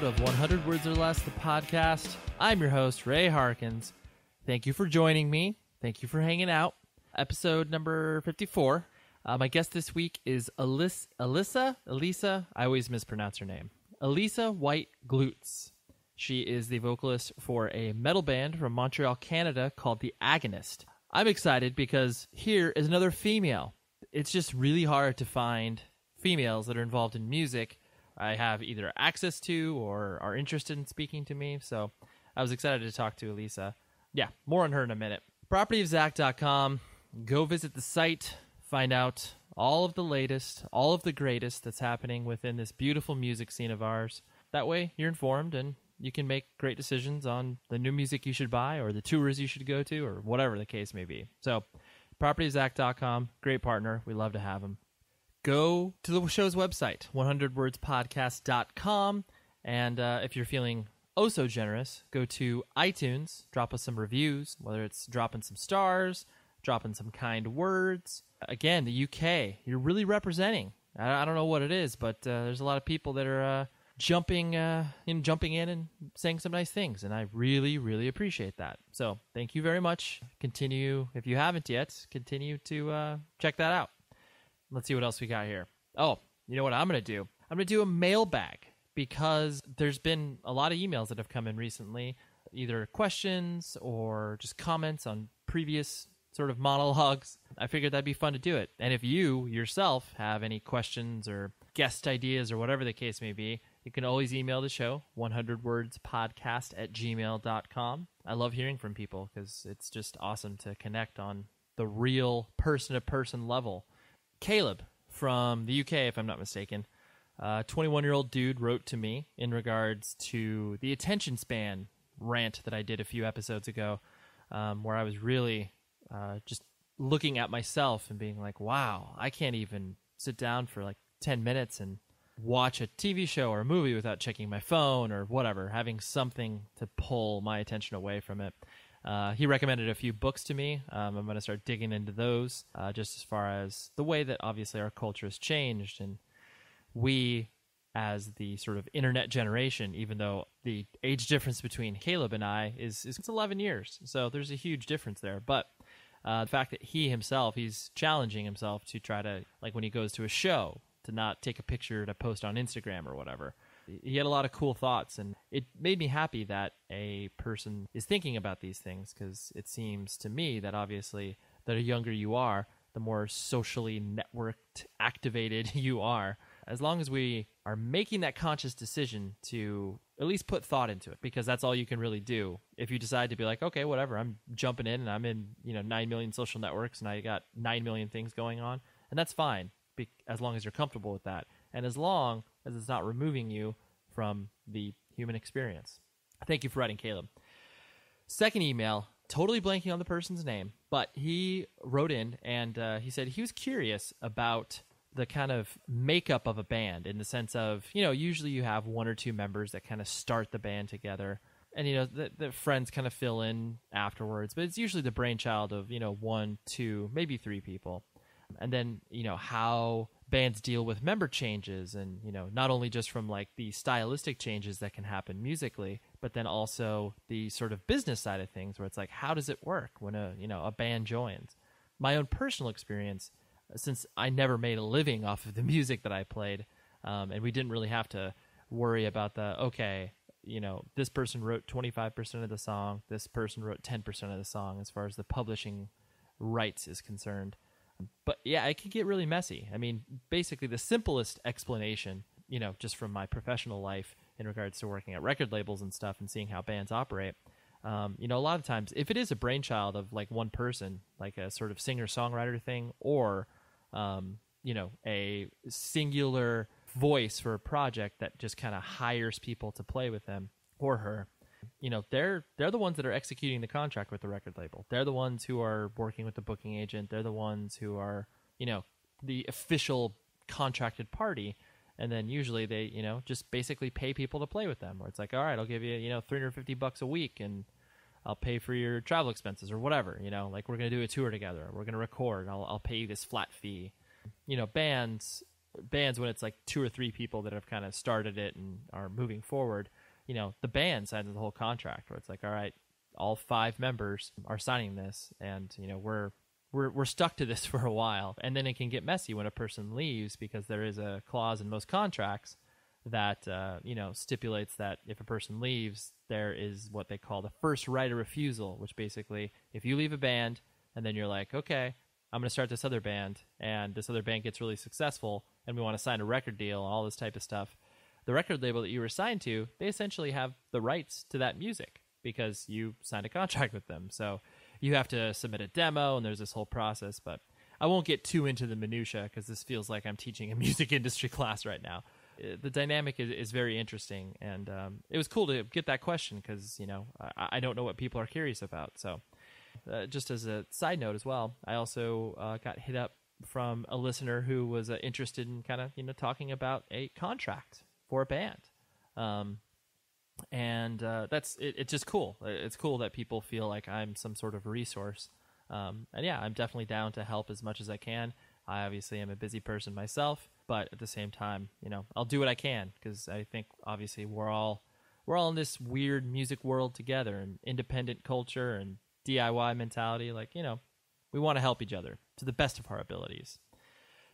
episode of 100 Words or Less, the podcast. I'm your host, Ray Harkins. Thank you for joining me. Thank you for hanging out. Episode number 54. My guest this week is Alissa. I always mispronounce her name. Alissa White-Gluz. She is the vocalist for a metal band from Montreal, Canada called The Agonist. I'm excited because here is another female. It's just really hard to find females that are involved in music I have either access to or are interested in speaking to me. So I was excited to talk to Alissa. Yeah, more on her in a minute. Propertyofzack.com. Go visit the site. Find out all of the latest, all of the greatest that's happening within this beautiful music scene of ours. That way you're informed and you can make great decisions on the new music you should buy or the tours you should go to or whatever the case may be. So propertyofzack.com. Great partner. We love to have them. Go to the show's website, 100wordspodcast.com, and if you're feeling oh so generous, go to iTunes, drop us some reviews, whether it's dropping some stars, dropping some kind words. Again, the UK, you're really representing. I don't know what it is, but there's a lot of people that are jumping in and saying some nice things, and I really, really appreciate that. So thank you very much. Continue, if you haven't yet, continue to check that out. Let's see what else we got here. Oh, you know what I'm going to do? I'm going to do a mailbag because there's been a lot of emails that have come in recently, either questions or just comments on previous sort of monologues. I figured that'd be fun to do it. And if you yourself have any questions or guest ideas or whatever the case may be, you can always email the show, 100wordspodcast@gmail.com. I love hearing from people because it's just awesome to connect on the real person-to-person level. Caleb from the UK, if I'm not mistaken, 21-year-old dude wrote to me in regards to the attention span rant that I did a few episodes ago, where I was really just looking at myself and being like, wow, I can't even sit down for like 10 minutes and watch a TV show or a movie without checking my phone or whatever, having something to pull my attention away from it. He recommended a few books to me. I'm going to start digging into those, just as far as the way that obviously our culture has changed. And we, as the sort of internet generation, even though the age difference between Caleb and I is it's 11 years. So there's a huge difference there. But the fact that he himself, he's challenging himself to try to, like when he goes to a show, to not take a picture to post on Instagram or whatever. He had a lot of cool thoughts, and it made me happy that a person is thinking about these things, because it seems to me that obviously the younger you are, the more socially networked, activated you are. As long as we are making that conscious decision to at least put thought into it, because that's all you can really do. If you decide to be like, okay, whatever, I'm jumping in and I'm in 9 million social networks and I got 9 million things going on, and that's fine, as long as you're comfortable with that. And as long as it's not removing you from the human experience. Thank you for writing, Caleb. Second email, totally blanking on the person's name, but he wrote in and he said he was curious about the kind of makeup of a band, in the sense of, usually you have one or two members that kind of start the band together, and, the friends kind of fill in afterwards, but it's usually the brainchild of, 1, 2, maybe 3 people. And then, how bands deal with member changes, and, not only just from like the stylistic changes that can happen musically, but then also the sort of business side of things, where it's like, how does it work when a band joins? My own personal experience, since I never made a living off of the music that I played, and we didn't really have to worry about this person wrote 25% of the song, this person wrote 10% of the song, as far as the publishing rights is concerned. But yeah, it could get really messy. I mean, basically the simplest explanation, just from my professional life in regards to working at record labels and stuff and seeing how bands operate, a lot of times if it is a brainchild of like one person, like a sort of singer-songwriter thing, or, a singular voice for a project that just kind of hires people to play with them or her, they're the ones that are executing the contract with the record label. They're the ones who are working with the booking agent. They're the ones who are, the official contracted party. And then usually they, just basically pay people to play with them, where it's like, all right, I'll give you, $350 a week and I'll pay for your travel expenses or whatever, like we're going to do a tour together. We're going to record. I'll pay you this flat fee. Bands, bands, when it's like 2 or 3 people that have kind of started it and are moving forward, you know, the band signs the whole contract where it's like, all right, all 5 members are signing this, and you know, we're stuck to this for a while. And then it can get messy when a person leaves, because there is a clause in most contracts that you know, stipulates that if a person leaves, there is what they call the first right of refusal, which basically, if you leave a band and then you're like, okay, I'm going to start this other band, and this other band gets really successful, and we want to sign a record deal and all this type of stuff, the record label that you were signed to, they essentially have the rights to that music because you signed a contract with them. So you have to submit a demo, and there's this whole process. But I won't get too into the minutia, because this feels like I'm teaching a music industry class right now. The dynamic is very interesting, and it was cool to get that question, because you know, I don't know what people are curious about. So just as a side note as well, I also got hit up from a listener who was interested in kind of, you know, talking about a contract for a band. And that's it. It's just cool. It's cool that people feel like I'm some sort of resource. And yeah, I'm definitely down to help as much as I can. I obviously am a busy person myself, but at the same time, you know, I'll do what I can, because I think obviously we're all in this weird music world together, and independent culture and DIY mentality. Like, you know, we want to help each other to the best of our abilities.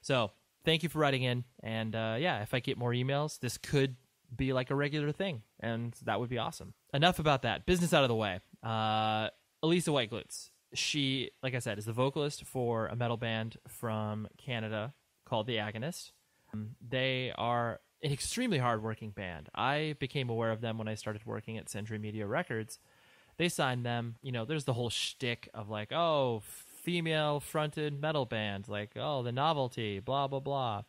So thank you for writing in. And yeah, if I get more emails, this could be like a regular thing, and that would be awesome. Enough about that. Business out of the way. Alissa White-Gluz. She, like I said, is the vocalist for a metal band from Canada called The Agonist. They are an extremely hardworking band. I became aware of them when I started working at Century Media Records. They signed them. You know, there's the whole shtick of like, oh, female-fronted metal band, like, oh, the novelty, blah, blah, blah.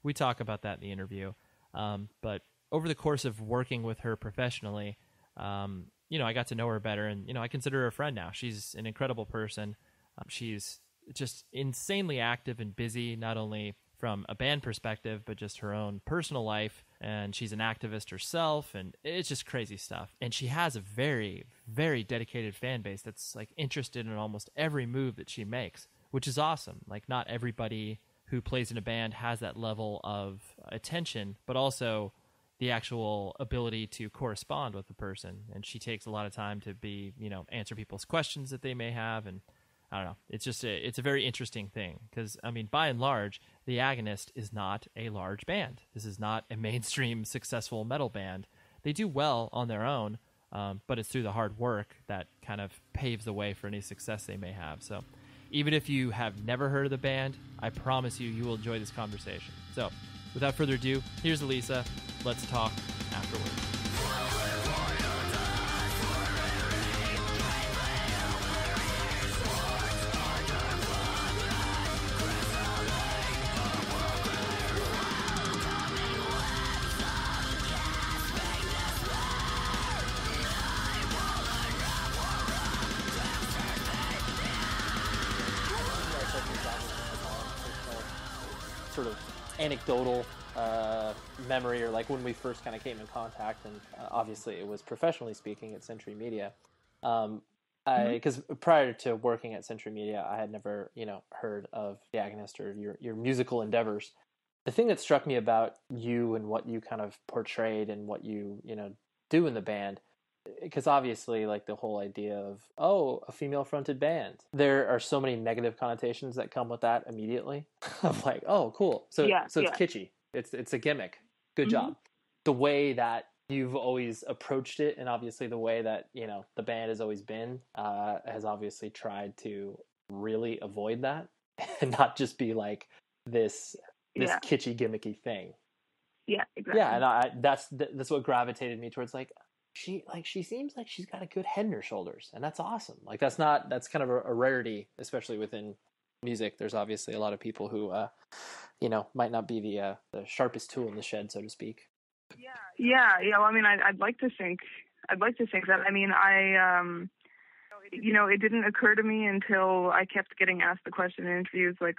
We talk about that in the interview. But over the course of working with her professionally, you know, I got to know her better, and, you know, I consider her a friend now. She's an incredible person. She's just insanely active and busy, not only from a band perspective, but just her own personal life. And she's an activist herself, and it's just crazy stuff. And she has a very, very dedicated fan base that's like interested in almost every move that she makes, which is awesome. Like, not everybody who plays in a band has that level of attention, but also the actual ability to correspond with the person. And she takes a lot of time to be, you know, answer people's questions that they may have. And I don't know, it's just it's a very interesting thing, because, I mean, by and large, The Agonist is not a large band. This is not a mainstream successful metal band. They do well on their own, but it's through the hard work that kind of paves the way for any success they may have. So even if you have never heard of the band, I promise you will enjoy this conversation. So without further ado, here's Alisa. Let's talk afterwards. Sort of anecdotal memory, or like when we first kind of came in contact, and obviously it was professionally speaking at Century Media. Because prior to working at Century Media, I had never, you know, heard of The Agonist or your musical endeavors. The thing that struck me about you and what you kind of portrayed and what you know, do in the band, because obviously, like, the whole idea of, oh, a female-fronted band, there are so many negative connotations that come with that immediately. Of like, oh, cool. So it's kitschy. It's a gimmick. Good job. The way that you've always approached it, and obviously the way that, you know, the band has always been, has obviously tried to really avoid that and not just be like this kitschy, gimmicky thing. Yeah, exactly. Yeah, and that's what gravitated me towards, like, she seems like she's got a good head in her shoulders, and that's awesome. Like, that's kind of a rarity, especially within music. There's obviously a lot of people who, you know, might not be the sharpest tool in the shed, so to speak. Yeah. Well, I mean, I'd like to think that. I mean, you know, it didn't occur to me until I kept getting asked the question in interviews, like,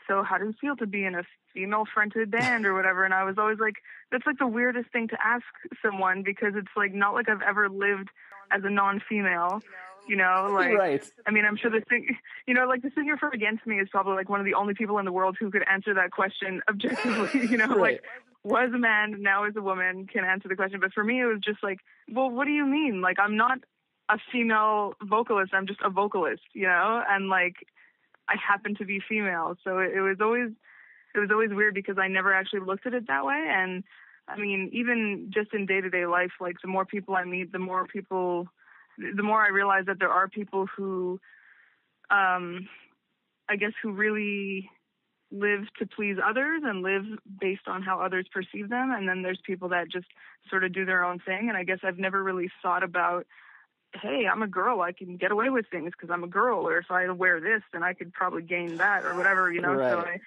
so how do you feel to be in a female-fronted band or whatever? And I was always like, that's like the weirdest thing to ask someone, because it's like not like I've ever lived as a non-female, You know, like, Right. I mean, I'm sure the thing, you know, like the singer for Against Me is probably like one of the only people in the world who could answer that question objectively, you know, Right. like, was a man, now is a woman, can answer the question. But for me, it was just like, well, what do you mean? Like, I'm not a female vocalist, I'm just a vocalist, you know, and like, I happen to be female. So it was always weird because I never actually looked at it that way. And I mean, even just in day-to-day life, like the more people I meet, the more I realize that there are people who, I guess, who really live to please others and live based on how others perceive them. And then there's people that just sort of do their own thing. And I guess I've never really thought about, hey, I'm a girl, I can get away with things because I'm a girl, or if I wear this, then I could probably gain that or whatever, you know. Right.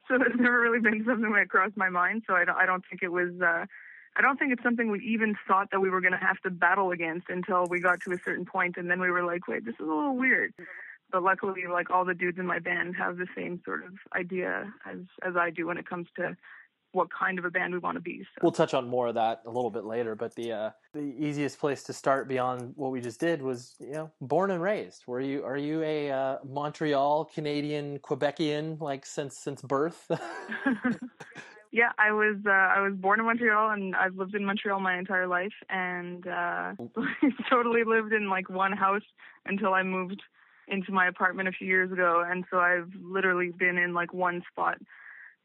So it's never really been something that crossed my mind. So I don't think it was. I don't think it's something we even thought that we were going to have to battle against until we got to a certain point, and then we were like, wait, this is a little weird. But luckily, like, all the dudes in my band have the same sort of idea as I do when it comes to what kind of a band we want to be. So. We'll touch on more of that a little bit later, but the easiest place to start beyond what we just did was, you know, born and raised. Are you a Montreal Canadian Quebecian, like since birth? Yeah, I was born in Montreal, and I've lived in Montreal my entire life, and totally lived in like one house until I moved into my apartment a few years ago, and so I've literally been in like one spot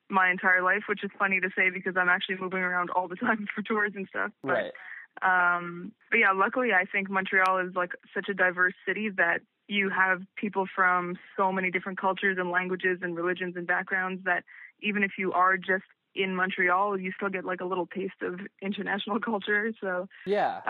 my entire life, which is funny to say because I'm actually moving around all the time for tours and stuff. Right. But yeah, luckily I think Montreal is like such a diverse city that you have people from so many different cultures and languages and religions and backgrounds that even if you are just in Montreal, you still get like a little taste of international culture. So yeah.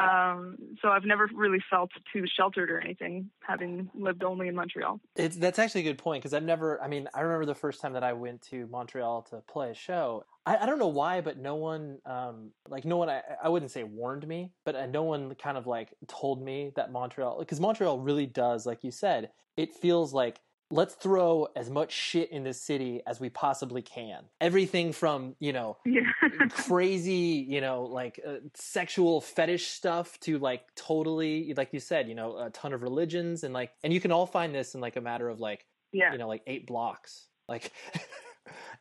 So I've never really felt too sheltered or anything, having lived only in Montreal. That's actually a good point because I remember the first time that I went to Montreal to play a show. I don't know why, but no one, I wouldn't say warned me, but no one kind of like told me that Montreal, because Montreal really does, like you said, it feels like, let's throw as much shit in this city as we possibly can. Everything from, you know, crazy, you know, like sexual fetish stuff to like totally, like you said, you know, a ton of religions and you can all find this in like a matter of like, you know, like 8 blocks. Like,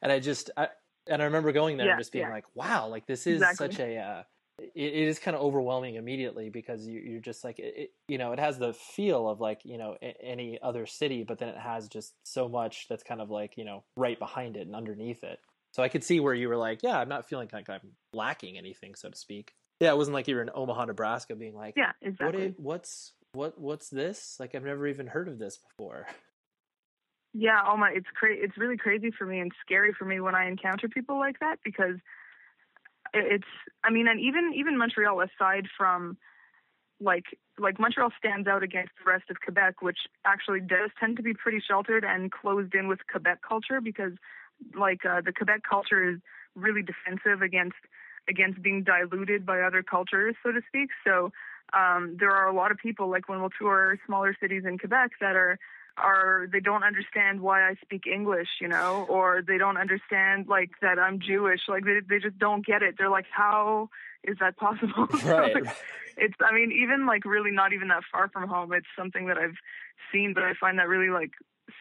and I remember going there and just being like, wow, like this is such a, it is kind of overwhelming immediately because you're just like, you know, it has the feel of like, you know, any other city, but then it has just so much that's kind of like, you know, right behind it and underneath it. So I could see where you were like, yeah, I'm not feeling like I'm lacking anything, so to speak. Yeah, it wasn't like you were in Omaha, Nebraska being like, yeah, exactly. What's this? Like, I've never even heard of this before. Yeah, it's really crazy for me and scary for me when I encounter people like that because and even Montreal, aside from like Montreal stands out against the rest of Quebec, which actually does tend to be pretty sheltered and closed in with Quebec culture because like the Quebec culture is really defensive against being diluted by other cultures, so to speak. So there are a lot of people, like when we'll tour smaller cities in Quebec, that are they don't understand why I speak English, you know, or they don't understand like that I'm Jewish. Like they just don't get it. They're like, how is that possible? Right. So it's, I mean, even like really not even that far from home, it's something that I've seen, but I find that really like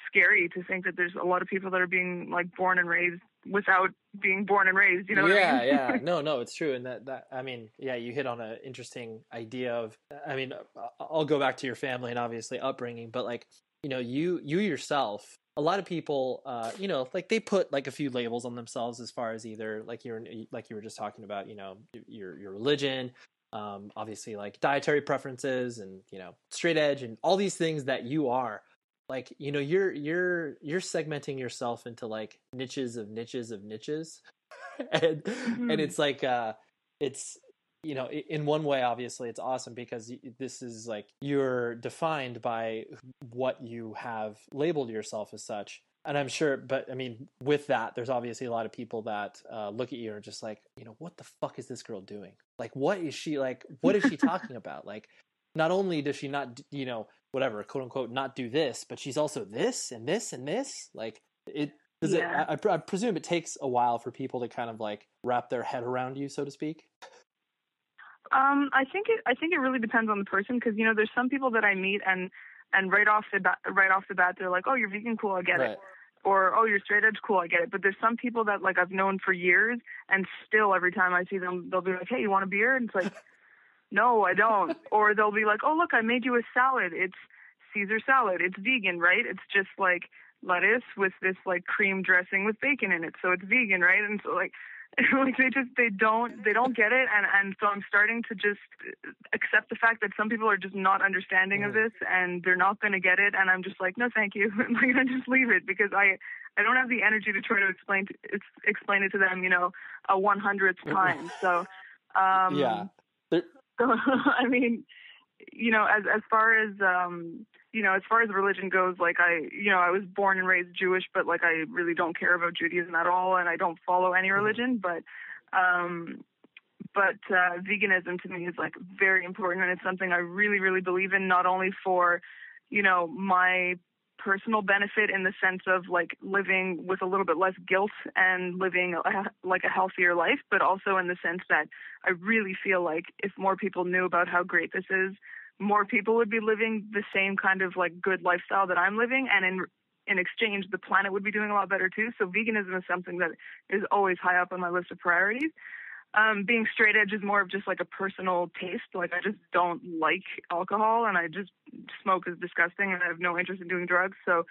scary to think that there's a lot of people that are being like born and raised without being born and raised, you know what I mean? Yeah. No, it's true. And that, I mean, yeah, you hit on an interesting idea of, I mean, I'll go back to your family and obviously upbringing, but like, you know, you yourself, a lot of people, you know, like they put like a few labels on themselves as far as either like you were just talking about, you know, your religion, obviously like dietary preferences and, you know, straight edge and all these things that you are. Like, you know, you're segmenting yourself into like niches of niches of niches. And it's like it's, you know, in one way, obviously, it's awesome because this is like you're defined by what you have labeled yourself as such. And I'm sure, but I mean, with that, there's obviously a lot of people that look at you and are just like, you know, what the fuck is this girl doing? Like, what is she talking about? Like, not only does she not, you know, whatever, quote unquote, not do this, but she's also this and this and this. Like, I presume it takes a while for people to kind of like wrap their head around you, so to speak. I think it really depends on the person, because there's some people that I meet and right off the bat they're like, oh, you're vegan, cool, I get it. Or, oh, you're straight edge, cool, I get it. But there's some people that like I've known for years, and still every time I see them, they'll be like, hey, you want a beer? And it's like, no, I don't. Or they'll be like, oh, look, I made you a salad. It's Caesar salad. It's vegan, right? It's just like lettuce with this like cream dressing with bacon in it, so it's vegan, right? And so like they don't get it, and so I'm starting to just accept the fact that some people are just not understanding of this, and they're not going to get it, and I'm just like, no, thank you. Like, I just leave it, because I don't have the energy to try to explain it to them, a 100th time. So yeah. So, I mean, as far as as far as religion goes, like I was born and raised Jewish, but like I really don't care about Judaism at all, and I don't follow any religion. But veganism to me is like very important, and it's something I really, really believe in. Not only for, my personal benefit in the sense of like living with a little bit less guilt and living like a healthier life, but also in the sense that I really feel like if more people knew about how great this is, more people would be living the same kind of like good lifestyle that I'm living, and in exchange, the planet would be doing a lot better too. So veganism is something that is always high up on my list of priorities. Being straight edge is more of just like a personal taste. Like I just don't like alcohol, and I just smoke is disgusting, and I have no interest in doing drugs. So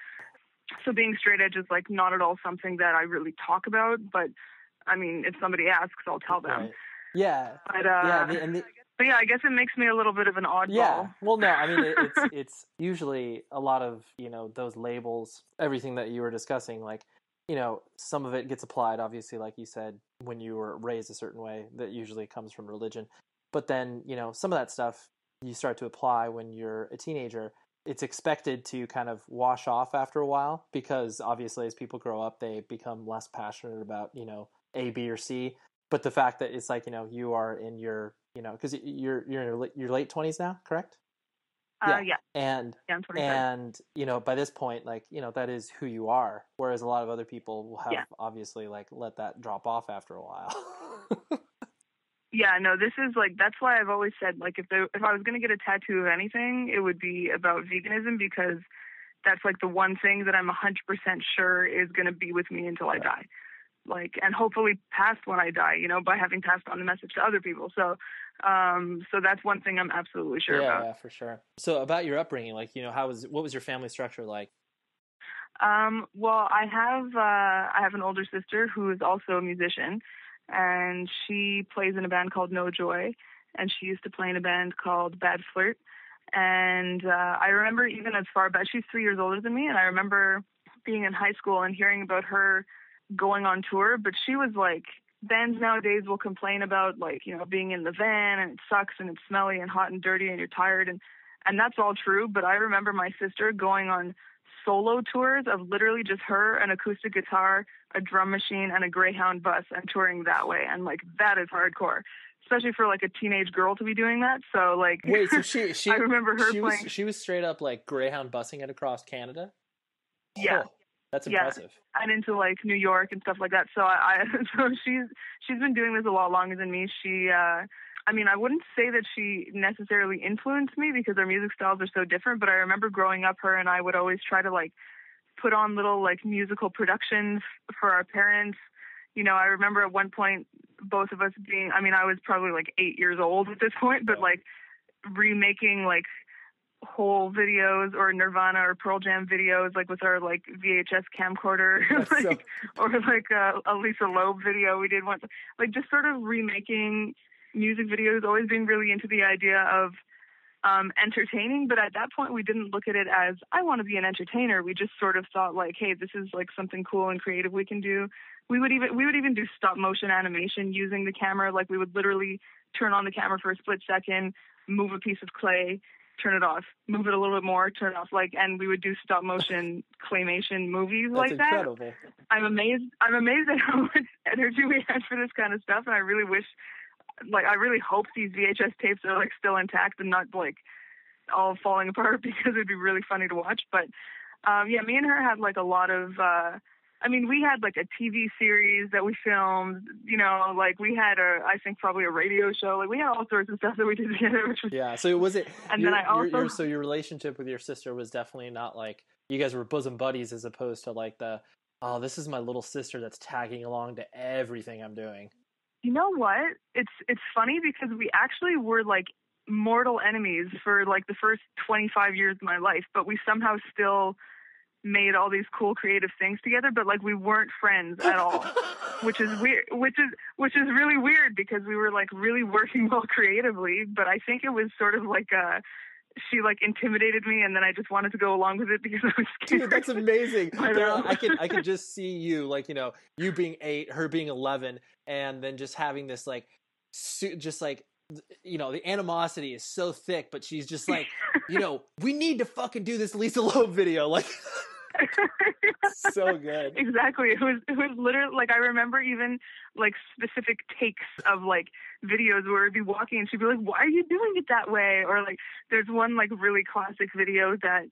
being straight edge is like not at all something that I really talk about. But I mean, if somebody asks, I'll tell them. Right. Yeah. But but yeah, I guess it makes me a little bit of an oddball. Yeah. Well, no, I mean, it's usually a lot of, those labels, everything that you were discussing, like, some of it gets applied, obviously, like you said, when you were raised a certain way, that usually comes from religion. But then, some of that stuff you start to apply when you're a teenager. It's expected to kind of wash off after a while, because obviously as people grow up, they become less passionate about, A, B, or C. But the fact that it's like, you are in your, because you're in your late 20s now, correct? Yeah. And I'm 25. And by this point, like, that is who you are. Whereas a lot of other people will have obviously like let that drop off after a while. Yeah, no, this is like, that's why I've always said, like, if I was going to get a tattoo of anything, it would be about veganism, because that's like the one thing that I'm 100% sure is going to be with me until I die. Like, and hopefully past when I die, by having passed on the message to other people. So that's one thing I'm absolutely sure about. Yeah, for sure. So about your upbringing, like, what was your family structure like? Well, I have an older sister who is also a musician, and she plays in a band called No Joy, and she used to play in a band called Bad Flirt. And I remember even as far back, she's 3 years older than me, and I remember being in high school and hearing about her going on tour. But she was like, bands nowadays will complain about, like, being in the van and it sucks and it's smelly and hot and dirty and you're tired, and that's all true. But I remember my sister going on solo tours of literally just her, an acoustic guitar, a drum machine, and a Greyhound bus, and touring that way. And like, that is hardcore, especially for like a teenage girl to be doing that. So like, wait, so she I remember her playing. She was straight up like Greyhound busing it across Canada. Yeah. Oh, that's impressive. Yeah. And into like New York and stuff like that. So so she's been doing this a lot longer than me. She, I mean, I wouldn't say that she necessarily influenced me, because our music styles are so different, but I remember growing up, her and I would always try to like put on little like musical productions for our parents. I remember at one point, both of us being, I mean, I was probably like 8 years old at this point, but like remaking like whole videos or Nirvana or Pearl Jam videos, like with our like VHS camcorder, like, or like a Alissa Loeb video we did once, like just sort of remaking music videos, always being really into the idea of entertaining. But at that point, we didn't look at it as, I want to be an entertainer. We just sort of thought like, hey, this is like something cool and creative we can do. We would even do stop motion animation using the camera. Like, we would literally turn on the camera for a split second, move a piece of clay, turn it off, move it a little bit more, turn it off, like, and we would do stop motion claymation movies. That's like incredible. That. I'm amazed at how much energy we had for this kind of stuff, and I really wish, like, I really hope these VHS tapes are like still intact and not like all falling apart, because it'd be really funny to watch. But yeah, me and her had like a lot of I mean, we had like a TV series that we filmed, you know, like we had I think probably a radio show. Like we had all sorts of stuff that we did together. Which was, yeah. So was it? And then I also so your relationship with your sister was definitely not like you guys were bosom buddies, as opposed to like oh, this is my little sister that's tagging along to everything I'm doing. You know what? It's funny because we actually were like mortal enemies for like the first 25 years of my life, but we somehow still made all these cool creative things together, but like we weren't friends at all, which is weird, which is really weird because we were like really working well creatively, but I think it was sort of like she like intimidated me, and then I just wanted to go along with it because I was scared. Dude, that's amazing. I could just see you, like, you know, you being 8, her being 11, and then just having this like just like, you know, the animosity is so thick, but she's just like, you know, we need to fucking do this Lisa Loeb video, like. So good. Exactly. It was literally like, I remember even like specific takes of like videos where I'd be walking and she'd be like, why are you doing it that way? Or like there's one like really classic video that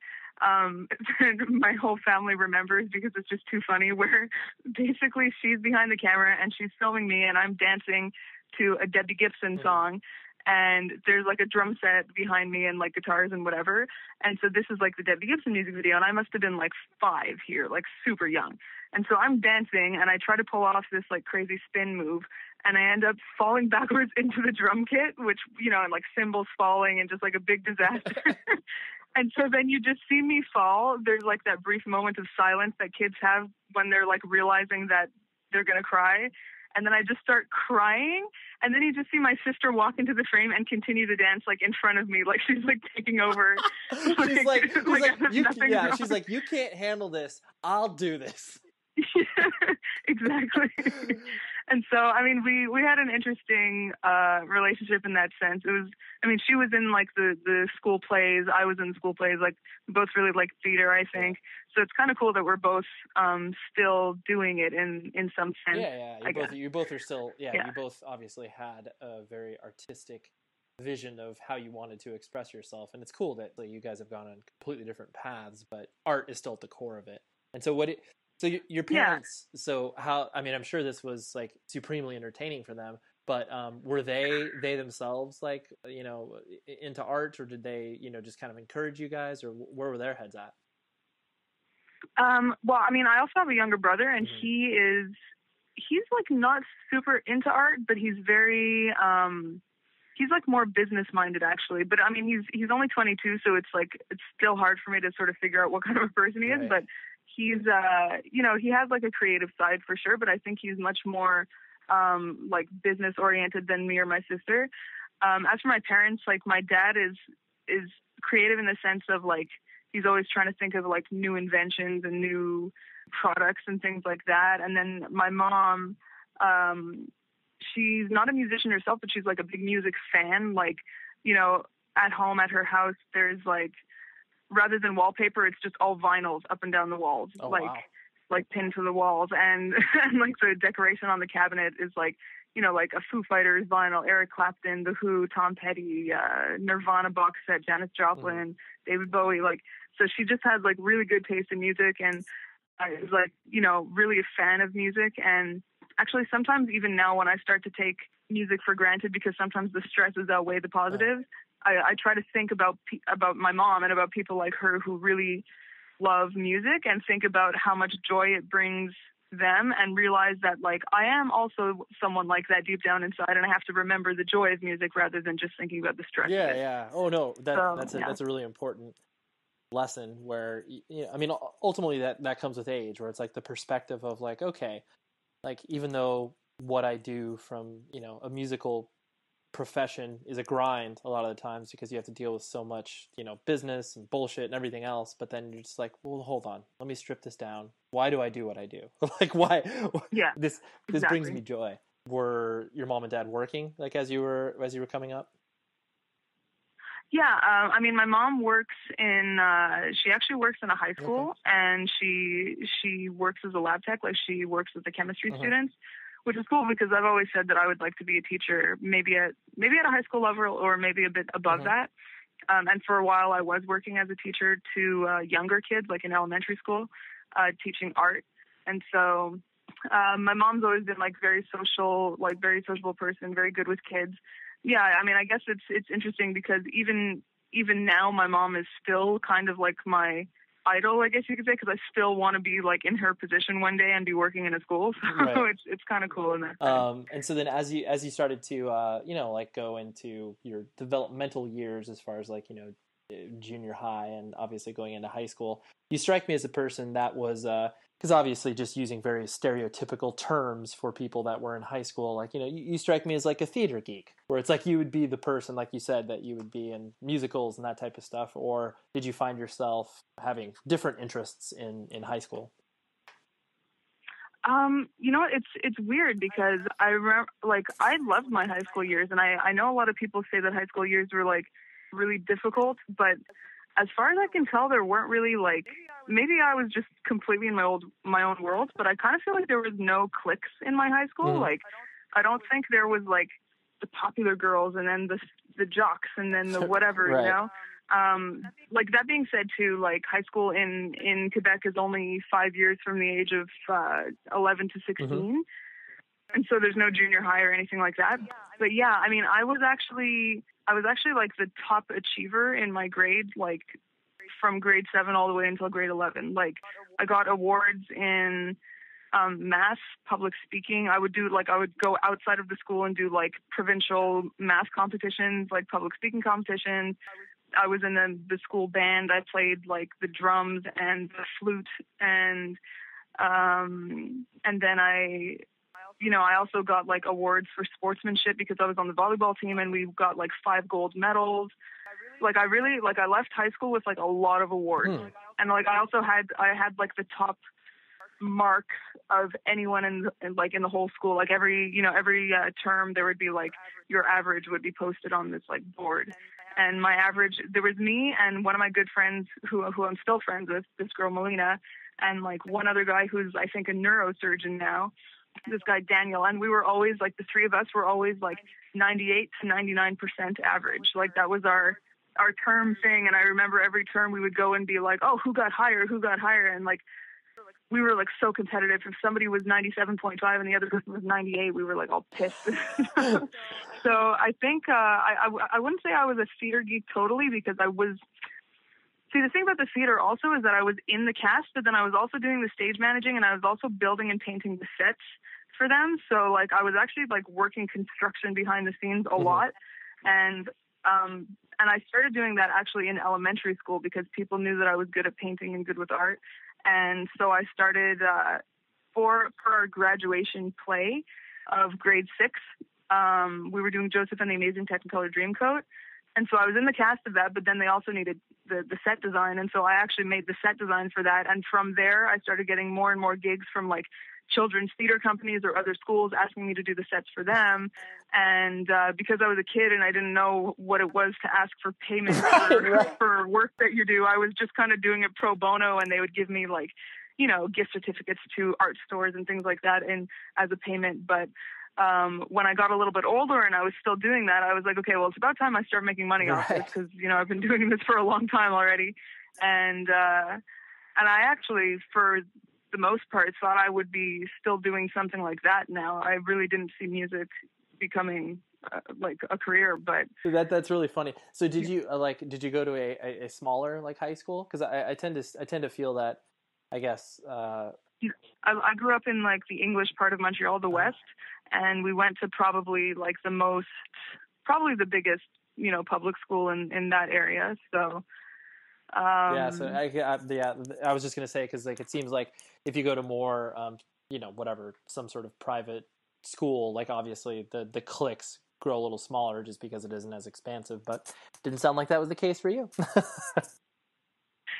my whole family remembers because it's just too funny, where basically she's behind the camera and she's filming me and I'm dancing to a Debbie Gibson song. And there's like a drum set behind me and like guitars and whatever. And so this is like the Debbie Gibson music video. And I must have been like 5 here, like super young. And so I'm dancing and I try to pull off this like crazy spin move. And I end up falling backwards into the drum kit, which, you know, and like cymbals falling and just like a big disaster. And so then you just see me fall. There's like that brief moment of silence that kids have when they're like realizing that they're going to cry. And then I just start crying. And then you just see my sister walk into the frame and continue to dance like in front of me. Like she's like taking over. She's like she's like, you can't handle this. I'll do this. Yeah, exactly. And so, I mean, we had an interesting relationship in that sense. It was, I mean, she was in like the school plays. I was in school plays. Like we both really liked theater, I think. So it's kind of cool that we're both still doing it in some sense. Yeah. You both are still, you both obviously had a very artistic vision of how you wanted to express yourself. And it's cool that you guys have gone on completely different paths, but art is still at the core of it. And so so your parents, so how, I mean, I'm sure this was like supremely entertaining for them, but were they themselves like, you know, into art, or did they, you know, just kind of encourage you guys, or where were their heads at? Well, I mean, I also have a younger brother, and he's like not super into art, but he's very, he's like more business minded actually. But I mean, he's only 22, so it's still hard for me to sort of figure out what kind of a person he is, but he's, you know, he has like a creative side for sure, but I think he's much more, like business oriented than me or my sister. As for my parents, like my dad is creative in the sense of like, he's always trying to think of like new inventions and new products and things like that. And then my mom, she's not a musician herself, but she's like a big music fan. Like, you know, at home at her house, there's like, rather than wallpaper, it's just all vinyls up and down the walls, like pinned to the walls. And like the decoration on the cabinet is like, you know, like a Foo Fighters vinyl, Eric Clapton, The Who, Tom Petty, Nirvana box set, Janis Joplin, David Bowie. Like, so she just has like really good taste in music, and is like, you know, really a fan of music. And actually sometimes even now when I start to take music for granted, because sometimes the stresses outweigh the positives, I try to think about my mom and about people like her who really love music, and think about how much joy it brings them, and realize that like I am also someone like that deep down inside, and I have to remember the joy of music rather than just thinking about the stress. Yeah. Oh no, that's a really important lesson where, you know, I mean, ultimately that comes with age, where it's like the perspective of like, okay, like even though what I do from, you know, a musical profession is a grind a lot of the times, because you have to deal with so much, you know, business and bullshit and everything else, but then you're just like, well, hold on, let me strip this down. Why do I do what I do? Like, why? Yeah, this brings me joy. Were your mom and dad working like as you were coming up? Yeah, I mean, my mom works she actually works in a high school, and she works as a lab tech, like she works with the chemistry students, which is cool because I've always said that I would like to be a teacher, maybe at a high school level or maybe a bit above that. And for a while I was working as a teacher to younger kids, like in elementary school, teaching art. And so my mom's always been like very social, like very sociable person, very good with kids. Yeah, I mean, I guess it's interesting because even now my mom is still kind of like my idol, I guess you could say, because I still want to be like in her position one day and be working in a school. So Right. it's kind of cool in that sense. And so then as you started to like go into your developmental years as far as like junior high and obviously going into high school, you strike me as a person that was because obviously just using very stereotypical terms for people that were in high school, like you strike me as like a theater geek, where it's like you would be the person, like you said, that you would be in musicals and that type of stuff. Or did you find yourself having different interests in high school? It's weird because I remember, like, I loved my high school years, and I know a lot of people say that high school years were like really difficult, but as far as I can tell, there weren't really like, maybe I was just completely in my own world, but I kind of feel like there was no cliques in my high school. Mm-hmm. Like, I don't think there was like the popular girls and then the jocks and then the whatever, Right. Like, that being said too, like, high school in Quebec is only 5 years from the age of 11 to 16. Mm-hmm. And so there's no junior high or anything like that. But yeah, I mean, I was actually like the top achiever in my grade, like from grade 7 all the way until grade 11. Like, I got awards in math, public speaking. I would go outside of the school and do like provincial math competitions, like public speaking competitions. I was in the school band. I played like the drums and the flute, and then I also got like awards for sportsmanship because I was on the volleyball team, and we got like 5 gold medals. Like, I left high school with like a lot of awards. And like I had like the top mark of anyone in the whole school. Like every term there would be like your average would be posted on this like board. And my average, there was me and one of my good friends who I'm still friends with, this girl Melina, and like one other guy who's I think a neurosurgeon now, this guy Daniel, and we were always like, the 3 of us were always like 98 to 99% average. Like, that was our term thing. And I remember every term we would go and be like, oh, who got higher, and like we were like so competitive. If somebody was 97.5 and the other person was 98, we were like all pissed. So I think I wouldn't say I was a theater geek totally, because I was. See, the thing about the theater also is that I was in the cast, but then I was also doing the stage managing, and I was also building and painting the sets for them. So like I was actually like working construction behind the scenes a lot, and I started doing that actually in elementary school because people knew that I was good at painting and good with art. And so I started for our graduation play of grade 6. We were doing Joseph and the Amazing Technicolor Dreamcoat. And so I was in the cast of that, but then they also needed the set design. And so I actually made the set design for that. And from there, I started getting more and more gigs from like children's theater companies or other schools asking me to do the sets for them. And because I was a kid and I didn't know what it was to ask for payment for work that you do, I was just kind of doing it pro bono, and they would give me like, gift certificates to art stores and things like that and as a payment. But when I got a little bit older and I was still doing that, I was like, okay, well, it's about time I start making money off this, because, I've been doing this for a long time already. And I actually, for the most part, thought I would be still doing something like that now. I really didn't see music becoming like a career, but that's really funny. So did you go to a smaller like high school? Because I tend to feel that, I guess. I grew up in like the English part of Montreal, the West, and we went to probably like the biggest, public school in that area. So. I was just gonna say, because like it seems like if you go to more, some sort of private school, like obviously the cliques grow a little smaller just because it isn't as expansive. But didn't sound like that was the case for you.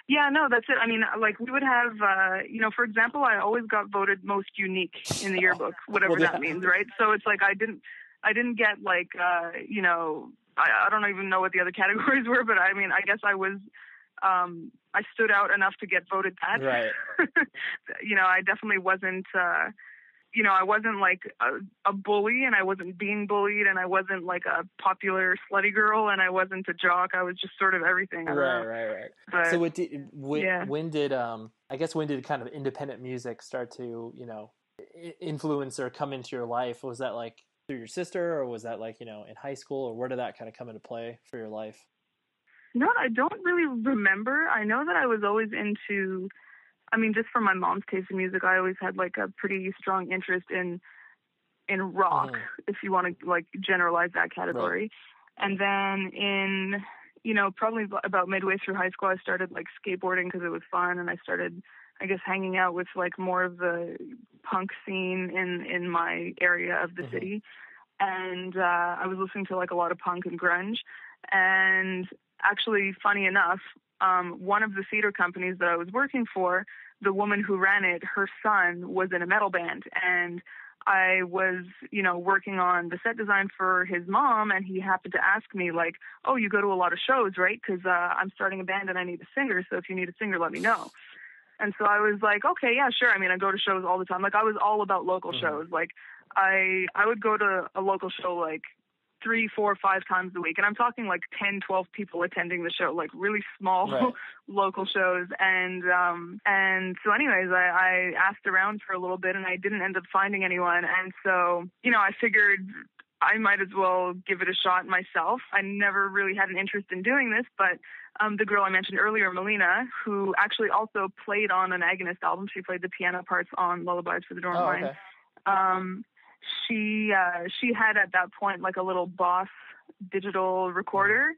Yeah, no, that's it. I mean, like we would have, for example, I always got voted most unique in the yearbook, whatever that means, right? So it's like I didn't get like, I don't even know what the other categories were, but I mean, I guess I was. I stood out enough to get voted that. Right. I definitely wasn't I wasn't like a bully, and I wasn't being bullied, and I wasn't like a popular slutty girl, and I wasn't a jock. I was just sort of everything. Right. But, so when did I guess when did kind of independent music start to, influence or come into your life? Was that like through your sister, or was that like, in high school, or where did that kind of come into play for your life? No, I don't really remember. I know that I was always into, just from my mom's taste in music, I always had like a pretty strong interest in rock, if you want to like generalize that category. Right. And then in, probably about midway through high school, I started like skateboarding because it was fun. And I started, I guess, hanging out with like more of the punk scene in my area of the city. And I was listening to like a lot of punk and grunge. And actually, funny enough, one of the theater companies that I was working for, the woman who ran it, her son was in a metal band. And I was, working on the set design for his mom, and he happened to ask me, like, oh, you go to a lot of shows, right? Because I'm starting a band and I need a singer, so if you need a singer, let me know. And so I was like, okay, yeah, sure. I go to shows all the time. Like, I was all about local shows. Like, I would go to a local show, like, 3, 4, 5 times a week. And I'm talking like 10, 12 people attending the show, like really small local shows. And so anyways, I asked around for a little bit and I didn't end up finding anyone. And so, I figured I might as well give it a shot myself. I never really had an interest in doing this, but the girl I mentioned earlier, Melina, who actually also played on an Agonist album, she played the piano parts on Lullabies for the Dorm Line. Okay. She had at that point like a little Boss digital recorder.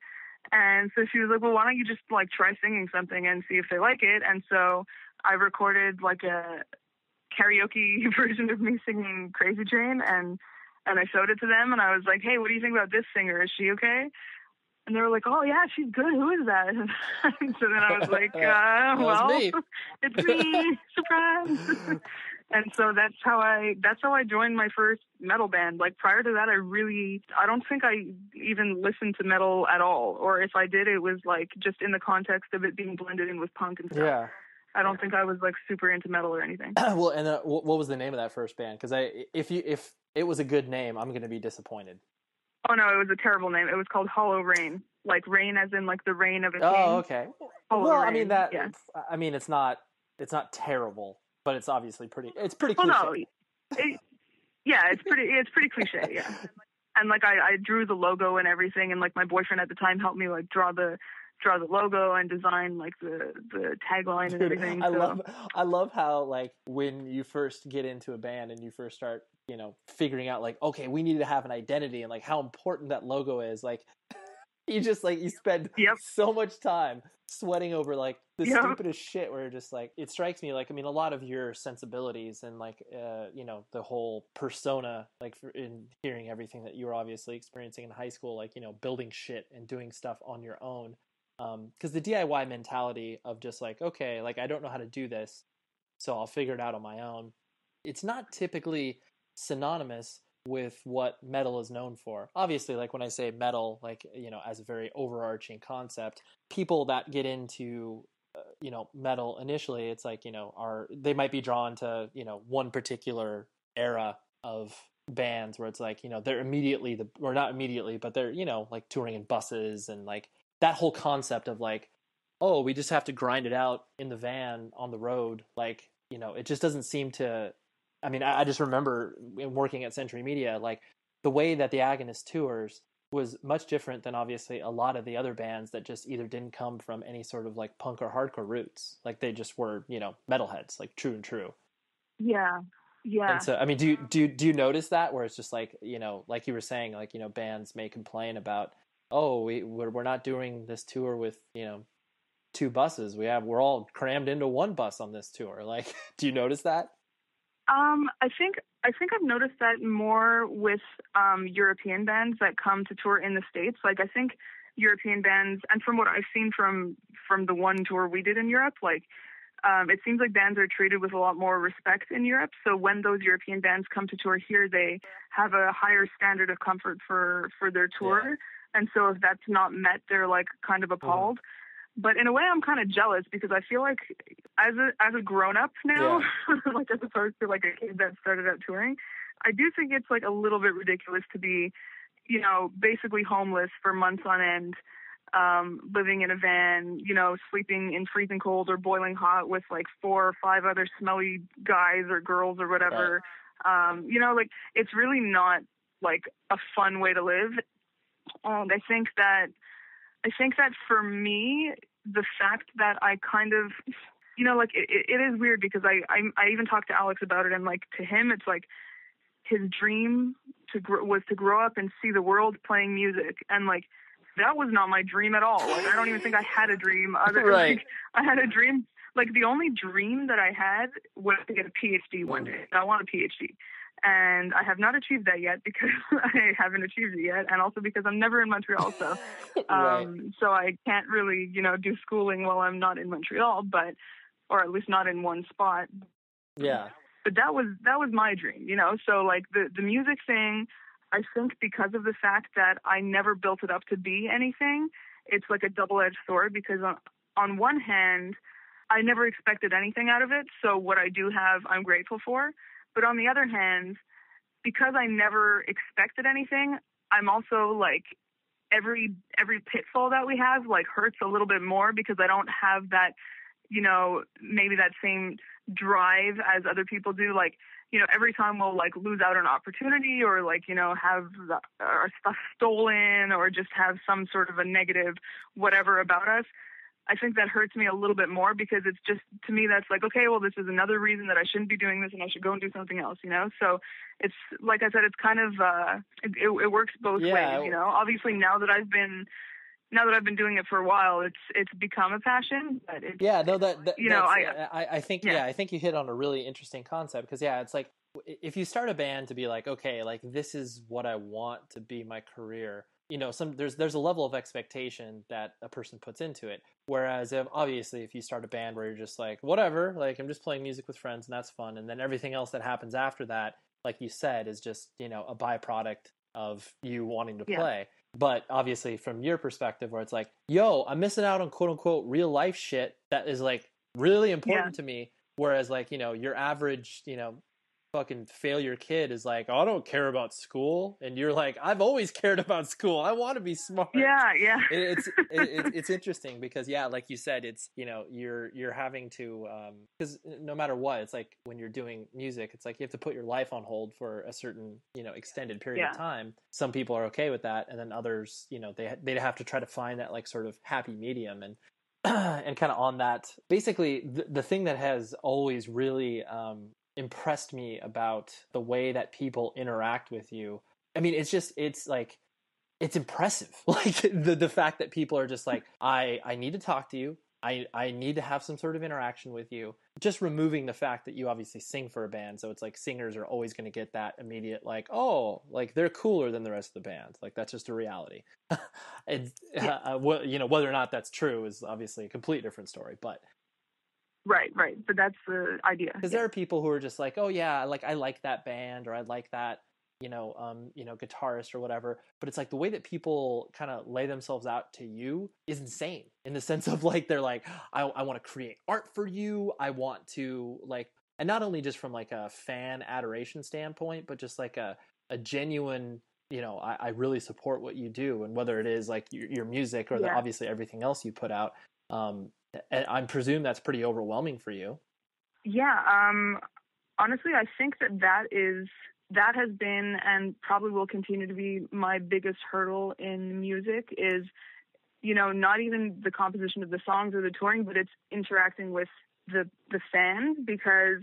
And so she was like, well, why don't you just like try singing something and see if they like it? And so I recorded like a karaoke version of me singing Crazy Train, and I showed it to them, and I was like, hey, what do you think about this singer? Is she okay? And they were like, oh yeah, she's good. Who is that? And so then I was like, well, it's me. Surprise. And so that's how I joined my first metal band. Like prior to that, I don't think I even listened to metal at all. Or if I did, it was like just in the context of it being blended in with punk and stuff. Yeah. I don't think I was like super into metal or anything. Well, and what was the name of that first band? Because if it was a good name, I'm going to be disappointed. Oh no, it was a terrible name. It was called Hollow Rain, like rain as in like the reign of a king. Oh, okay. Hollow Rain, yeah. It's not terrible, but it's obviously pretty. It's pretty cliche. Oh, no, it's pretty cliche. Yeah, and like I drew the logo and everything, and like my boyfriend at the time helped me like draw the logo and design like the tagline and everything. I love how like when you first get into a band and you first start, figuring out like, okay, we need to have an identity and like how important that logo is. Like you just like, you spend so much time sweating over like the stupidest shit where you're just like, it strikes me like, a lot of your sensibilities and like, the whole persona, like in hearing everything that you were obviously experiencing in high school, like, building shit and doing stuff on your own. Because the DIY mentality of just like, okay, like I don't know how to do this, so I'll figure it out on my own. It's not typically synonymous with what metal is known for. Obviously, like when I say metal, like, as a very overarching concept, people that get into, metal initially, it's like, they might be drawn to, one particular era of bands where it's like, they're immediately or not immediately, but they're, like touring in buses and like, that whole concept of like, oh, we just have to grind it out in the van on the road. Like, it just doesn't seem to, I just remember working at Century Media, like the way that the Agonist tours was much different than obviously a lot of the other bands that just either didn't come from any sort of like punk or hardcore roots. Like they just were, metalheads, like true and true. Yeah. Yeah. And so, do you notice that where it's just like, like you were saying, like, bands may complain about, oh, we're not doing this tour with, 2 buses. We're all crammed into 1 bus on this tour. Like, do you notice that? I think I've noticed that more with European bands that come to tour in the States. Like, I think European bands, and from what I've seen from the one tour we did in Europe, like, it seems like bands are treated with a lot more respect in Europe. So when those European bands come to tour here, they have a higher standard of comfort for their tour. Yeah. And so if that's not met, they're like kind of appalled. But in a way, I'm kind of jealous because I feel like as a grown up now, like as opposed to like a kid that started out touring, I do think it's like a little bit ridiculous to be, you know, basically homeless for months on end, living in a van, you know, sleeping in freezing cold or boiling hot with like 4 or 5 other smelly guys or girls or whatever. You know, like it's really not like a fun way to live. And I think that for me, the fact that I kind of, you know, like it is weird because I even talked to Alex about it, and like to him, it's like his dream was to grow up and see the world playing music, and like that was not my dream at all. Like I don't even think I had a dream. Like, I had a dream. Like the only dream that I had was to get a PhD one day. I want a PhD. And I have not achieved that yet because I haven't achieved it yet, and also because I'm never in Montreal, so so I can't really, you know, do schooling while I'm not in Montreal, or at least not in one spot. Yeah. But that was my dream, you know. So like the music thing, I think because of the fact that I never built it up to be anything, it's like a double-edged sword because on one hand, I never expected anything out of it, so what I do have, I'm grateful for. But on the other hand, because I never expected anything, I'm also like every pitfall that we have like hurts a little bit more because I don't have that, you know, maybe that same drive as other people do. Like, you know, every time we'll like lose out on opportunity or like, you know, have our stuff stolen or just have some sort of a negative whatever about us. I think that hurts me a little bit more because it's just, to me, that's like, okay, well, this is another reason that I shouldn't be doing this and I should go and do something else, you know? So it's, like I said, it's kind of, it works both ways, you know? Obviously now that I've been doing it for a while, it's become a passion, but it's, you know, I think you hit on a really interesting concept because it's like, if you start a band to be like, okay, like this is what I want to be my career, you know, there's a level of expectation that a person puts into it. Whereas if you start a band where you're just like, whatever, like I'm just playing music with friends and that's fun. And then everything else that happens after that, like you said, is just, you know, a byproduct of you wanting to play. But obviously from your perspective where it's like, yo, I'm missing out on quote unquote real life shit that is like really important to me. Whereas like, you know, your average, you know, fucking failure kid is like, oh, I don't care about school, and you're like, I've always cared about school. I want to be smart. It's interesting because like you said, it's, you know, you're having to because no matter what, it's like when you're doing music, it's like you have to put your life on hold for a certain, you know, extended period of time. Some people are okay with that, and then others, you know, they have to try to find that like sort of happy medium. And and kind of on that, basically the thing that has always really impressed me about the way that people interact with you. I mean, it's impressive. Like the fact that people are just like, I need to talk to you. I need to have some sort of interaction with you. Just removing the fact that you obviously sing for a band. So it's like singers are always going to get that immediate, like, oh, like they're cooler than the rest of the band. Like that's just a reality. And, you know, whether or not that's true is obviously a completely different story, but Right. But that's the idea. Because there are people who are just like, oh yeah, like I like that band or I like that, you know, guitarist or whatever. But it's like the way that people kind of lay themselves out to you is insane in the sense of like, they're like, I want to create art for you. I want to like, and not only just from like a fan adoration standpoint, but just like a genuine, you know, I really support what you do. And whether it is like your music or obviously everything else you put out, and I presume that's pretty overwhelming for you. Yeah. Honestly, I think that has been and probably will continue to be my biggest hurdle in music is, you know, not even the composition of the songs or the touring, but it's interacting with the fans because,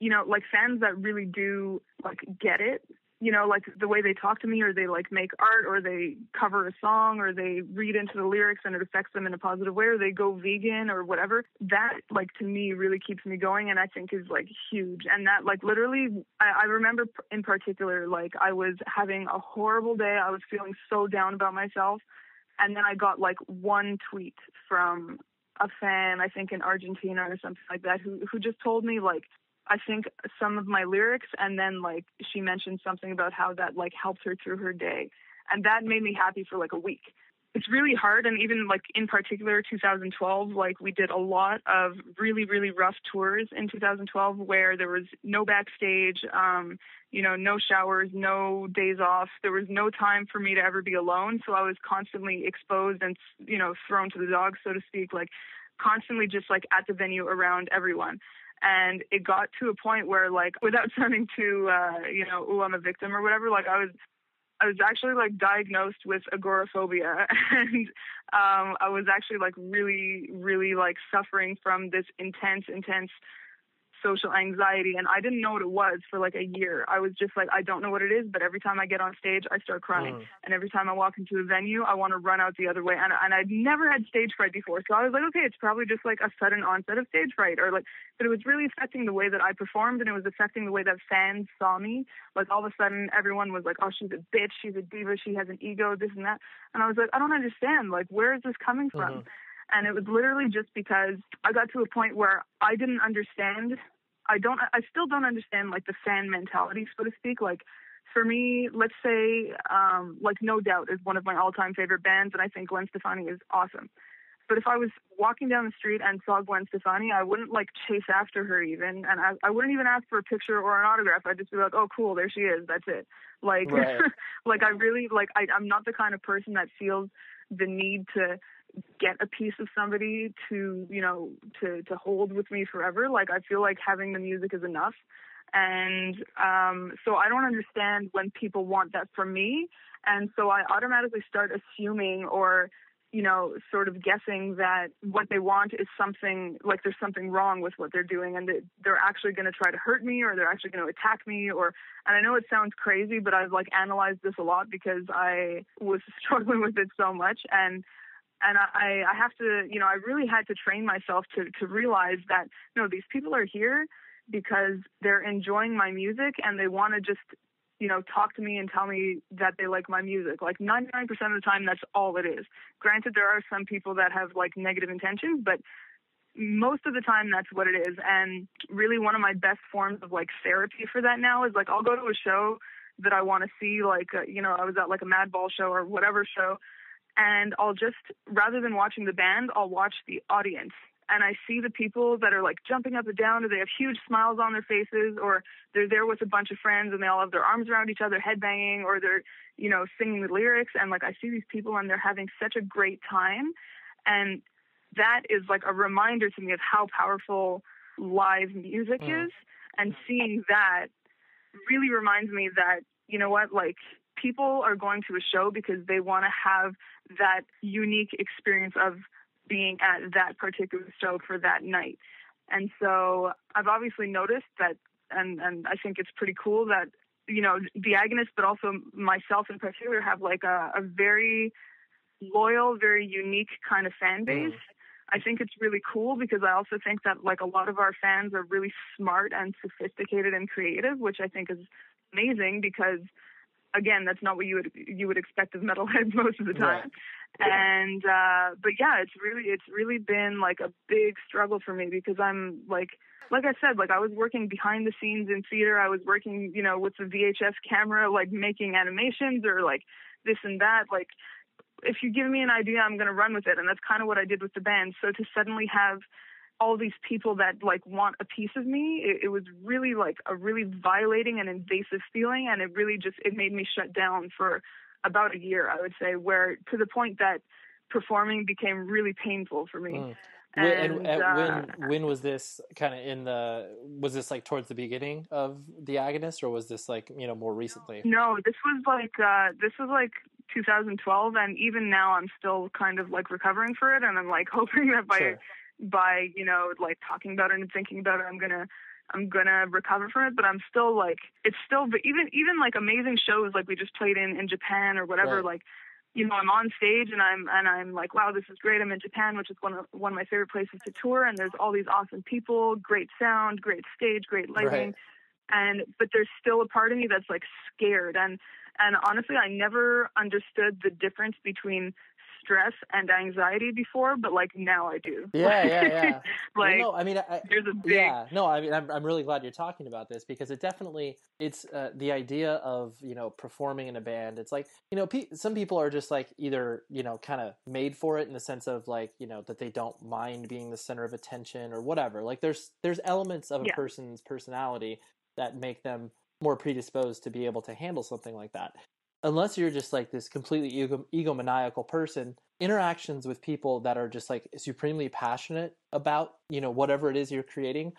you know, like fans that really do like get it, you know, like the way they talk to me or they like make art or they cover a song or they read into the lyrics and it affects them in a positive way or they go vegan or whatever, that like to me really keeps me going and I think is like huge. And that like literally, I remember in particular, like I was having a horrible day. I was feeling so down about myself. And then I got like one tweet from a fan, I think in Argentina or something like that, who just told me like, I think some of my lyrics, and then like she mentioned something about how that like helped her through her day, and that made me happy for like a week it's really hard. And even like in particular 2012, like we did a lot of really, really rough tours in 2012 where there was no backstage, you know, no showers, no days off. There was no time for me to ever be alone. So I was constantly exposed and, you know, thrown to the dogs, so to speak, like constantly just like at the venue around everyone. And it got to a point where, like, without sounding too, you know, ooh, I'm a victim or whatever, like I was actually like diagnosed with agoraphobia, and I was actually like really, really like suffering from this intense social anxiety, and I didn't know what it was for like a year. I was just like, I don't know what it is, but every time I get on stage, I start crying. And every time I walk into a venue, I want to run out the other way. And I'd never had stage fright before. So I was like, okay, it's probably just like a sudden onset of stage fright, or like, but it was really affecting the way that I performed, and it was affecting the way that fans saw me. Like all of a sudden everyone was like, oh, she's a bitch, she's a diva, she has an ego, this and that. And I was like, I don't understand. Like, where is this coming from? And it was literally just because I got to a point where I didn't understand. I still don't understand like the fan mentality, so to speak. Like for me, let's say, like No Doubt is one of my all-time favorite bands, and I think Gwen Stefani is awesome. But if I was walking down the street and saw Gwen Stefani, I wouldn't like chase after her even, and I wouldn't even ask for a picture or an autograph. I'd just be like, oh, cool, there she is. That's it. Like, right. Like I really like I'm not the kind of person that feels the need to get a piece of somebody to, you know, to hold with me forever. Like I feel like having the music is enough. And so I don't understand when people want that from me. And so I automatically start assuming, or, you know, sort of guessing that what they want is something, like there's something wrong with what they're doing, and they're actually going to try to hurt me, or they're actually going to attack me, or, and I know it sounds crazy, but I've like analyzed this a lot because I was struggling with it so much. And I have to, you know, I really had to train myself to realize that, no, these people are here because they're enjoying my music, and they want to just, you know, talk to me and tell me that they like my music. Like 99% of the time, that's all it is. Granted, there are some people that have like negative intentions, but most of the time that's what it is. And really one of my best forms of like therapy for that now is like, I'll go to a show that I want to see, like, you know, I was at like a Madball show or whatever show, and I'll just, rather than watching the band, I'll watch the audience. And I see the people that are like jumping up and down, or they have huge smiles on their faces, or they're there with a bunch of friends and they all have their arms around each other, headbanging, or they're, you know, singing the lyrics. And like, I see these people and they're having such a great time. And that is like a reminder to me of how powerful live music is. And seeing that really reminds me that, you know what, like, people are going to a show because they want to have that unique experience of being at that particular show for that night. And so I've obviously noticed that, and I think it's pretty cool that, you know, the agonists, but also myself in particular, have like a very loyal, very unique kind of fan base. I think it's really cool because I also think that like a lot of our fans are really smart and sophisticated and creative, which I think is amazing because, again, that's not what you would expect of metalheads most of the time. Right. And but yeah, it's really been like a big struggle for me because I'm like I said, like I was working behind the scenes in theater. I was working, you know, with the VHS camera, like making animations or like this and that. Like if you give me an idea, I'm going to run with it. And that's kind of what I did with the band. So to suddenly have all these people that like want a piece of me, it was really like a really violating and invasive feeling. And it really it made me shut down for about a year, I would say, where to the point that performing became really painful for me. And when was this kind of was this like towards the beginning of the agonist, or was this like, you know, more recently? No, this was like 2012. And even now I'm still kind of like recovering for it. And I'm like hoping that by, you know, like talking about it and thinking about it, I'm gonna recover from it. But I'm still like, it's still, but even like amazing shows like we just played in Japan or whatever, right. Like, you know, I'm on stage and I'm like, wow, this is great. I'm in Japan, which is one of my favorite places to tour. And there's all these awesome people, great sound, great stage, great lighting. Right. But there's still a part of me that's like scared. And honestly, I never understood the difference between stress and anxiety before, but like now I do. Yeah. Like, well, no, I mean, there's a big, I mean, I'm really glad you're talking about this, because it's the idea of, performing in a band. It's like, some people are just like either, kind of made for it in the sense of like, that they don't mind being the center of attention or whatever. Like there's elements of a person's personality that make them more predisposed to be able to handle something like that. Unless you're just like this completely egomaniacal person, interactions with people that are just like supremely passionate about, whatever it is you're creating,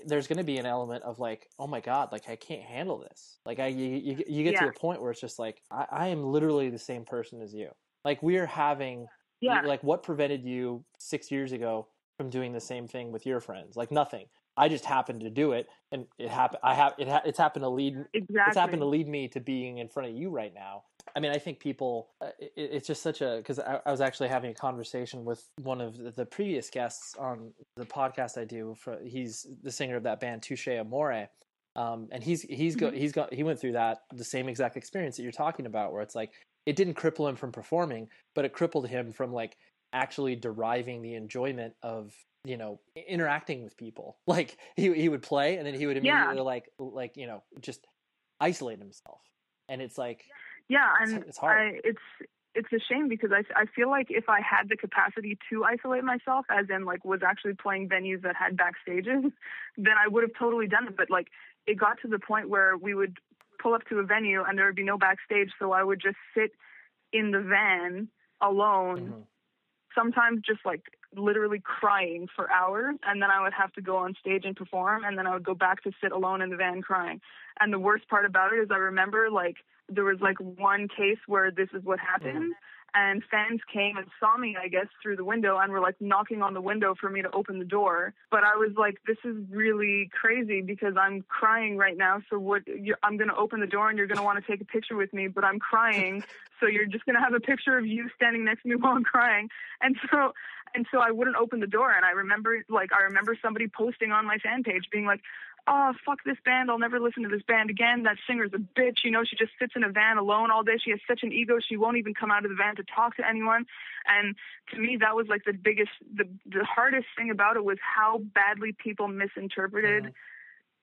there's going to be an element of like, oh my God, like I can't handle this. Like you get to a point where it's just like, I am literally the same person as you. Like we're having, like what prevented you 6 years ago from doing the same thing with your friends? Like nothing. I just happened to do it, and it happened. It's happened to lead. Exactly. It's happened to lead me to being in front of you right now. I mean, I think people. It's just such a, because I was actually having a conversation with one of the previous guests on the podcast I do. He's the singer of that band Touche Amore, and he went through the same exact experience that you're talking about, where it's like it didn't cripple him from performing, but it crippled him from like actually deriving the enjoyment of interacting with people. Like he would play and then he would immediately like just isolate himself, and it's like and it's hard. It's a shame, because I feel like if I had the capacity to isolate myself, as in like was actually playing venues that had backstages, then I would have totally done it. But like it got to the point where we would pull up to a venue and there would be no backstage, so I would just sit in the van alone, sometimes just like literally crying for hours, and then I would have to go on stage and perform, and then I would go back to sit alone in the van crying. And the worst part about it is I remember like there was like one case where this is what happened, and fans came and saw me, I guess, through the window and were like knocking on the window for me to open the door. But I was like, this is really crazy because I'm crying right now. So I'm going to open the door and you're going to want to take a picture with me, but I'm crying. So you're just going to have a picture of you standing next to me while I'm crying. And so I wouldn't open the door. And I remember somebody posting on my fan page being like, oh, fuck this band. I'll never listen to this band again. That singer's a bitch. She just sits in a van alone all day. She has such an ego. She won't even come out of the van to talk to anyone. And to me, that was like the hardest thing about it was how badly people misinterpreted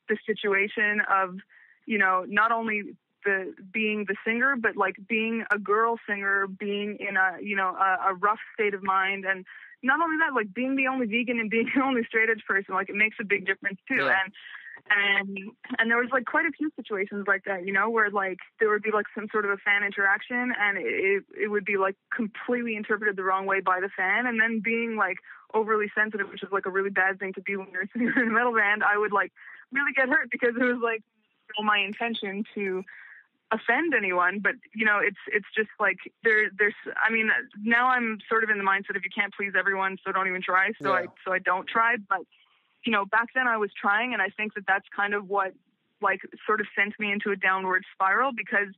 the situation of, not only being the singer, but like being a girl singer, being in a rough state of mind. And not only that, like being the only vegan and being the only straight edge person, like it makes a big difference too. Yeah. And there was like quite a few situations like that, where like there would be like some sort of a fan interaction and it would be like completely interpreted the wrong way by the fan. And then being like overly sensitive, which is like a really bad thing to be when you're a singer in a metal band, I would like really get hurt because it was like my intention to offend anyone. But it's just like there's I mean, now I'm sort of in the mindset if you can't please everyone, so don't even try. So I don't try. But back then I was trying, and I think that that's kind of what like sort of sent me into a downward spiral, because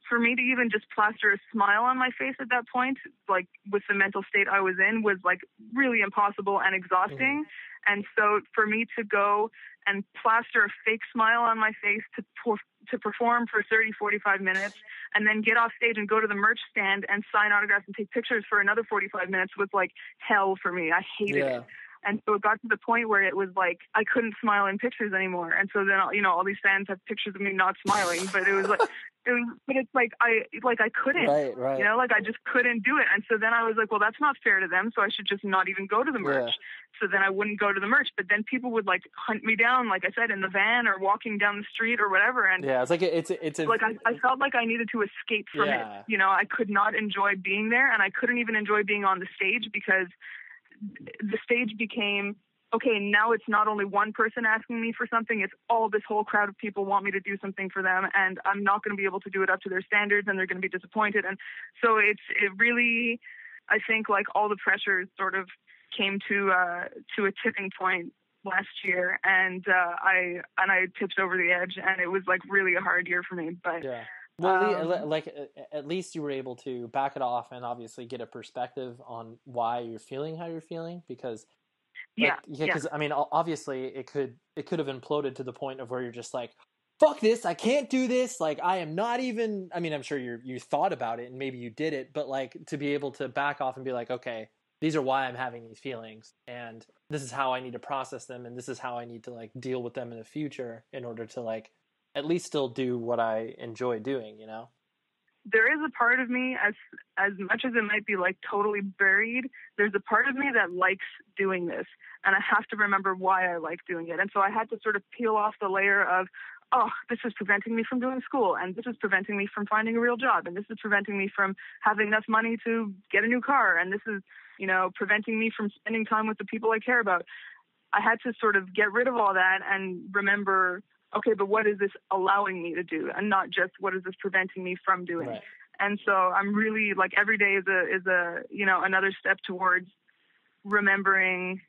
for me to even just plaster a smile on my face at that point, like with the mental state I was in, was like really impossible and exhausting. And so for me to go and plaster a fake smile on my face to perform for 30, 45 minutes and then get off stage and go to the merch stand and sign autographs and take pictures for another 45 minutes was like hell for me. I hated it. And so it got to the point where it was like I couldn't smile in pictures anymore. And so then all these fans have pictures of me not smiling, but it was like but it's like I couldn't, right. Like I just couldn't do it. And so then I was like, well, that's not fair to them, so I should just not even go to the merch. So then I wouldn't go to the merch, but then people would like hunt me down, like I said, in the van or walking down the street or whatever. And it's like I felt like I needed to escape from it. I could not enjoy being there, and I couldn't even enjoy being on the stage, because the stage became, okay, now it's not only one person asking me for something, it's all this whole crowd of people want me to do something for them, and I'm not going to be able to do it up to their standards, and they're going to be disappointed. And so it really, I think like all the pressures sort of came to a tipping point last year, and I tipped over the edge, and it was like really a hard year for me. But well, like at least you were able to back it off and obviously get a perspective on why you're feeling how you're feeling, because because I mean, obviously it could have imploded to the point of where you're just like, fuck this, I can't do this. Like, I am not even, I mean, I'm sure you thought about it and maybe you did it, but like to be able to back off and be like, okay, these are why I'm having these feelings, and this is how I need to process them, and this is how I need to like deal with them in the future in order to like at least still do what I enjoy doing, you know? There is a part of me, as much as it might be like totally buried, there's a part of me that likes doing this, and I have to remember why I like doing it. And so I had to sort of peel off the layer of, oh, this is preventing me from doing school, and this is preventing me from finding a real job, and this is preventing me from having enough money to get a new car, and this is, you know, preventing me from spending time with the people I care about. I had to sort of get rid of all that and remember, okay, but what is this allowing me to do, and not just what is this preventing me from doing. Right. And so I'm really like, every day is a you know, another step towards remembering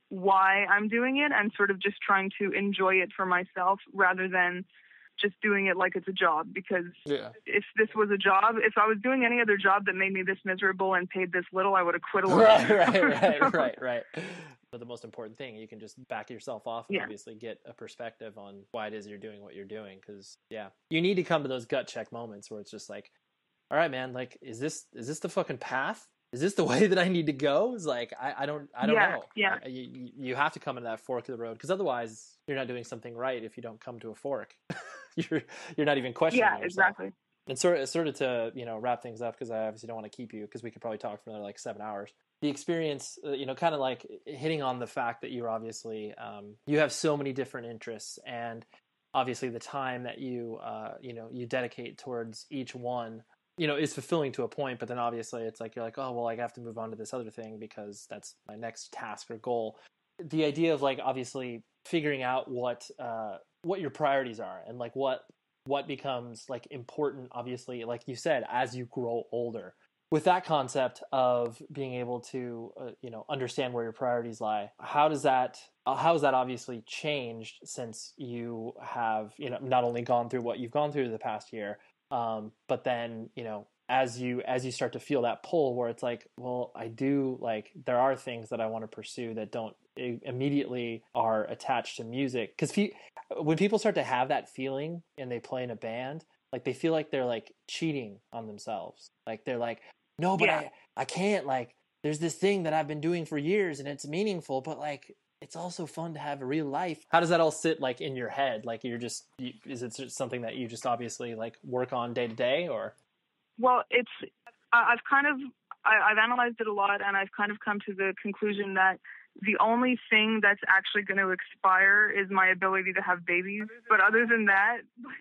why I'm doing it and sort of just trying to enjoy it for myself rather than just doing it like it's a job. Because if this was a job, if I was doing any other job that made me this miserable and paid this little, I would have quit a long time. Right. But the most important thing, you can just back yourself off and obviously get a perspective on why it is you're doing what you're doing. Because you need to come to those gut check moments where it's just like, all right, man, like, is this the fucking path? Is this the way that I need to go? It's like, I don't know. Yeah. You have to come into that fork of the road, because otherwise you're not doing something right if you don't come to a fork. you're not even questioning yourself. Exactly. And sort of to, you know, wrap things up, because I obviously don't want to keep you, because we could probably talk for another like 7 hours. The experience, you know, kind of like hitting on the fact that you're obviously, you have so many different interests, and obviously the time that you dedicate towards each one, you know, is fulfilling to a point, but then obviously it's like, you're like, oh, well, I have to move on to this other thing because that's my next task or goal. The idea of like, obviously figuring out what your priorities are, and like what becomes like important, obviously, like you said, as you grow older, with that concept of being able to, you know, understand where your priorities lie. How has that obviously changed since you have, you know, not only gone through what you've gone through the past year, but then, you know, as you start to feel that pull where it's like, well, I do, like, there are things that I want to pursue that don't immediately are attached to music. Because when people start to have that feeling and they play in a band, like, they feel like they're like cheating on themselves. Like, they're like, no, but I can't, like, there's this thing that I've been doing for years and it's meaningful, but like, it's also fun to have a real life. How does that all sit like in your head? Like, is it just something that you just obviously like work on day to day, or? Well, I've analyzed it a lot, and I've kind of come to the conclusion that the only thing that's actually going to expire is my ability to have babies. But other than that,